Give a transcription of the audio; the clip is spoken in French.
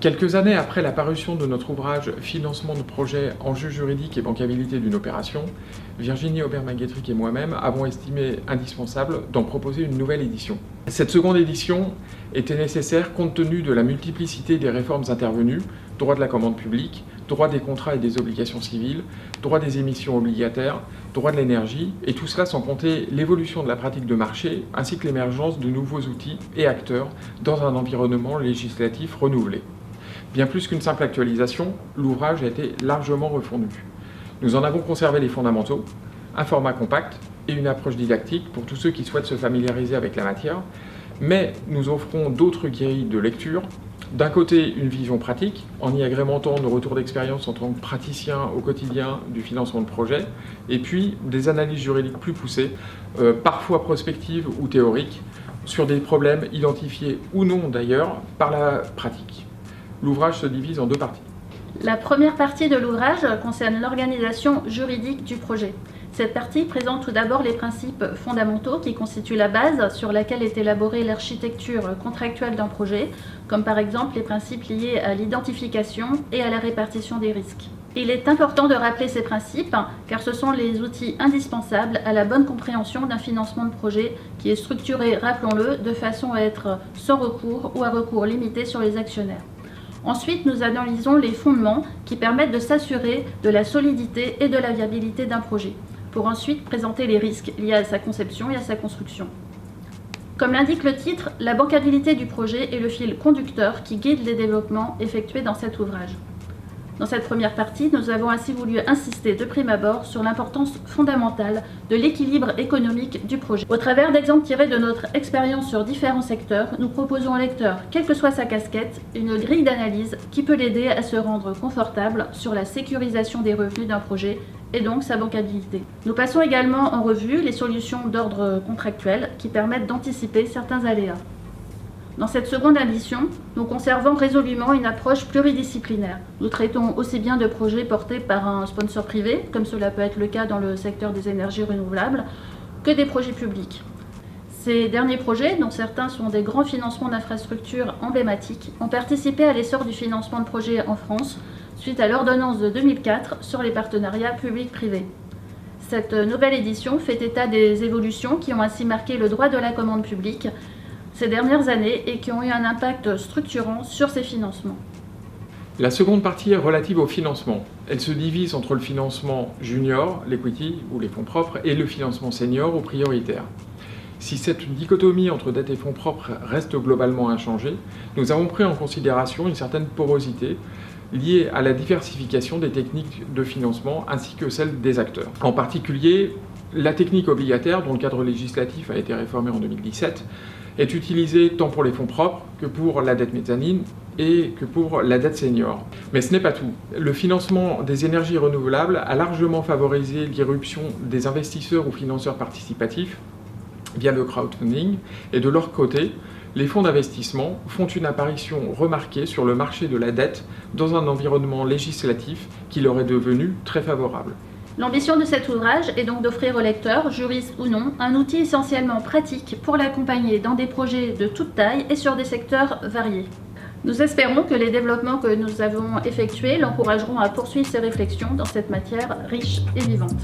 Quelques années après la parution de notre ouvrage « Financement de projet, enjeux juridiques et bancabilité d'une opération », Virginie Aubert-Magétric et moi-même avons estimé indispensable d'en proposer une nouvelle édition. Cette seconde édition était nécessaire compte tenu de la multiplicité des réformes intervenues, droit de la commande publique, droit des contrats et des obligations civiles, droit des émissions obligataires, droit de l'énergie, et tout cela sans compter l'évolution de la pratique de marché ainsi que l'émergence de nouveaux outils et acteurs dans un environnement législatif renouvelé. Bien plus qu'une simple actualisation, l'ouvrage a été largement refondu. Nous en avons conservé les fondamentaux, un format compact et une approche didactique pour tous ceux qui souhaitent se familiariser avec la matière, mais nous offrons d'autres grilles de lecture. D'un côté, une vision pratique, en y agrémentant nos retours d'expérience en tant que praticiens au quotidien du financement de projet, et puis des analyses juridiques plus poussées, parfois prospectives ou théoriques, sur des problèmes identifiés ou non d'ailleurs par la pratique. L'ouvrage se divise en deux parties. La première partie de l'ouvrage concerne l'organisation juridique du projet. Cette partie présente tout d'abord les principes fondamentaux qui constituent la base sur laquelle est élaborée l'architecture contractuelle d'un projet, comme par exemple les principes liés à l'identification et à la répartition des risques. Il est important de rappeler ces principes car ce sont les outils indispensables à la bonne compréhension d'un financement de projet qui est structuré, rappelons-le, de façon à être sans recours ou à recours limité sur les actionnaires. Ensuite, nous analysons les fondements qui permettent de s'assurer de la solidité et de la viabilité d'un projet, pour ensuite présenter les risques liés à sa conception et à sa construction. Comme l'indique le titre, la bancabilité du projet est le fil conducteur qui guide les développements effectués dans cet ouvrage. Dans cette première partie, nous avons ainsi voulu insister de prime abord sur l'importance fondamentale de l'équilibre économique du projet. Au travers d'exemples tirés de notre expérience sur différents secteurs, nous proposons au lecteur, quelle que soit sa casquette, une grille d'analyse qui peut l'aider à se rendre confortable sur la sécurisation des revenus d'un projet et donc sa bancabilité. Nous passons également en revue les solutions d'ordre contractuel qui permettent d'anticiper certains aléas. Dans cette seconde édition, nous conservons résolument une approche pluridisciplinaire. Nous traitons aussi bien de projets portés par un sponsor privé, comme cela peut être le cas dans le secteur des énergies renouvelables, que des projets publics. Ces derniers projets, dont certains sont des grands financements d'infrastructures emblématiques, ont participé à l'essor du financement de projets en France, suite à l'ordonnance de 2004 sur les partenariats publics-privés. Cette nouvelle édition fait état des évolutions qui ont ainsi marqué le droit de la commande publique ces dernières années et qui ont eu un impact structurant sur ces financements. La seconde partie est relative au financement. Elle se divise entre le financement junior, l'equity ou les fonds propres, et le financement senior ou prioritaire. Si cette dichotomie entre dette et fonds propres reste globalement inchangée, nous avons pris en considération une certaine porosité liée à la diversification des techniques de financement ainsi que celle des acteurs. En particulier, la technique obligataire, dont le cadre législatif a été réformé en 2017, est utilisée tant pour les fonds propres que pour la dette mezzanine et que pour la dette senior. Mais ce n'est pas tout. Le financement des énergies renouvelables a largement favorisé l'irruption des investisseurs ou financeurs participatifs via le crowdfunding, et de leur côté, les fonds d'investissement font une apparition remarquée sur le marché de la dette dans un environnement législatif qui leur est devenu très favorable. L'ambition de cet ouvrage est donc d'offrir au lecteur, juriste ou non, un outil essentiellement pratique pour l'accompagner dans des projets de toute taille et sur des secteurs variés. Nous espérons que les développements que nous avons effectués l'encourageront à poursuivre ses réflexions dans cette matière riche et vivante.